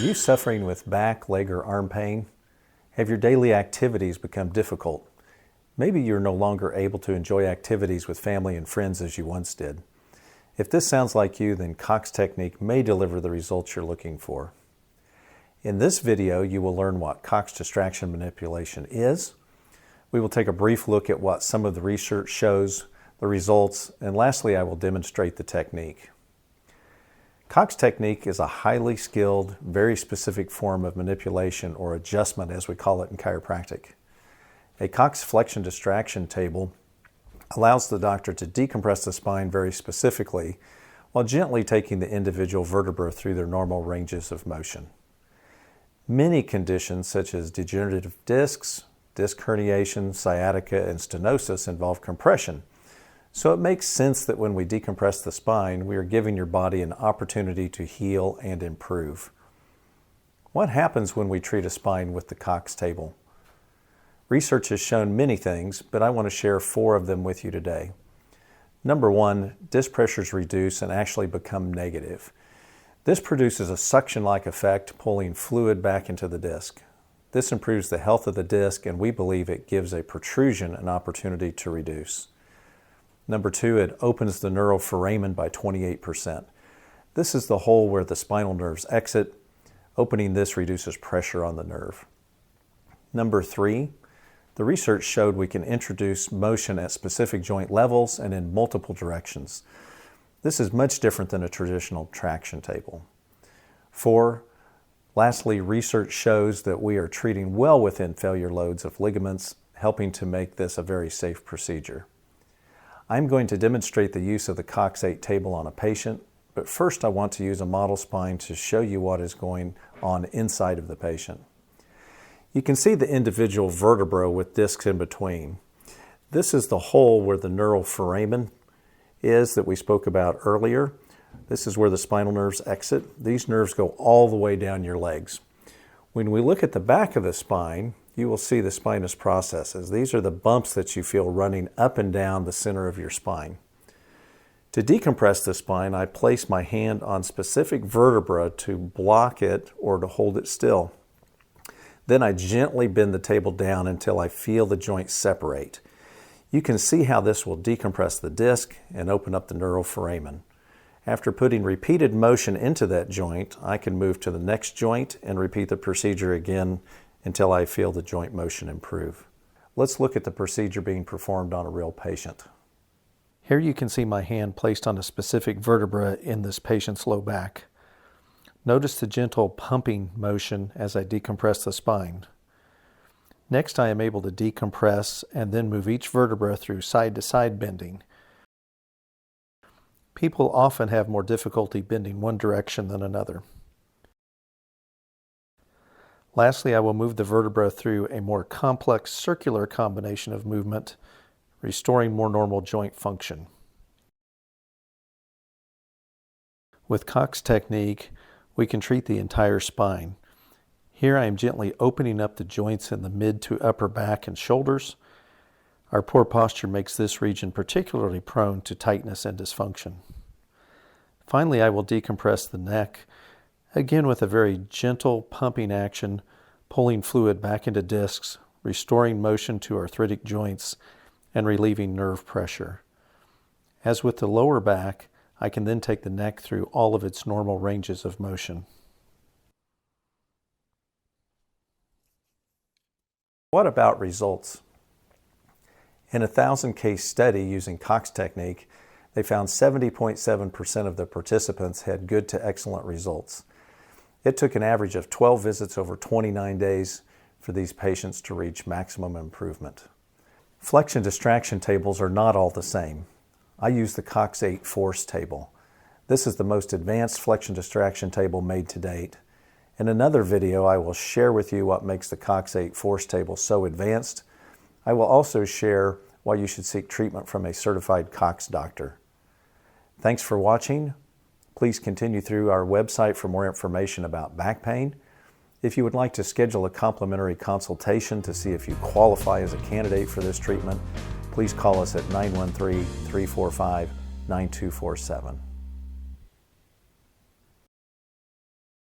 you suffering with back, leg, or arm pain? Have your daily activities become difficult? Maybe you're no longer able to enjoy activities with family and friends as you once did. If this sounds like you, then Cox Technique may deliver the results you're looking for. In this video, you will learn what Cox distraction manipulation is. We will take a brief look at what some of the research shows, the results, and lastly, I will demonstrate the technique. Cox Technique is a highly skilled, very specific form of manipulation or adjustment, as we call it in chiropractic. A Cox Flexion Distraction table allows the doctor to decompress the spine very specifically while gently taking the individual vertebra through their normal ranges of motion. Many conditions such as degenerative discs, disc herniation, sciatica, and stenosis involve compression. So it makes sense that when we decompress the spine, we are giving your body an opportunity to heal and improve. What happens when we treat a spine with the Cox table? Research has shown many things, but I want to share 4 of them with you today. Number 1, disc pressures reduce and actually become negative. This produces a suction-like effect, pulling fluid back into the disc. This improves the health of the disc, and we believe it gives a protrusion an opportunity to reduce. Number 2, it opens the neural foramen by 28%. This is the hole where the spinal nerves exit. Opening this reduces pressure on the nerve. Number 3, the research showed we can introduce motion at specific joint levels and in multiple directions. This is much different than a traditional traction table. 4, lastly, research shows that we are treating well within failure loads of ligaments, helping to make this a very safe procedure. I'm going to demonstrate the use of the Cox 8 table on a patient, but first I want to use a model spine to show you what is going on inside of the patient. You can see the individual vertebra with discs in between. This is the hole where the neural foramen is that we spoke about earlier. This is where the spinal nerves exit. These nerves go all the way down your legs. When we look at the back of the spine, you will see the spinous processes. These are the bumps that you feel running up and down the center of your spine. To decompress the spine, I place my hand on specific vertebra to block it or to hold it still. Then I gently bend the table down until I feel the joints separate. You can see how this will decompress the disc and open up the neural foramen. After putting repeated motion into that joint, I can move to the next joint and repeat the procedure again until I feel the joint motion improve. Let's look at the procedure being performed on a real patient. Here you can see my hand placed on a specific vertebra in this patient's low back. Notice the gentle pumping motion as I decompress the spine. Next, I am able to decompress and then move each vertebra through side-to-side bending. People often have more difficulty bending one direction than another. Lastly, I will move the vertebra through a more complex circular combination of movement, restoring more normal joint function. With Cox Technique, we can treat the entire spine. Here I am gently opening up the joints in the mid to upper back and shoulders. Our poor posture makes this region particularly prone to tightness and dysfunction. Finally, I will decompress the neck, again with a very gentle pumping action, pulling fluid back into discs, restoring motion to arthritic joints, and relieving nerve pressure. As with the lower back, I can then take the neck through all of its normal ranges of motion. What about results? In a 1,000-case study using Cox Technique, they found 70.7% of the participants had good to excellent results. It took an average of 12 visits over 29 days for these patients to reach maximum improvement. Flexion distraction tables are not all the same. I use the Cox 8 Force table. This is the most advanced flexion distraction table made to date. In another video, I will share with you what makes the Cox 8 Force table so advanced. I will also share why you should seek treatment from a certified Cox doctor. Thanks for watching. Please continue through our website for more information about back pain. If you would like to schedule a complimentary consultation to see if you qualify as a candidate for this treatment, please call us at 913-345-9247.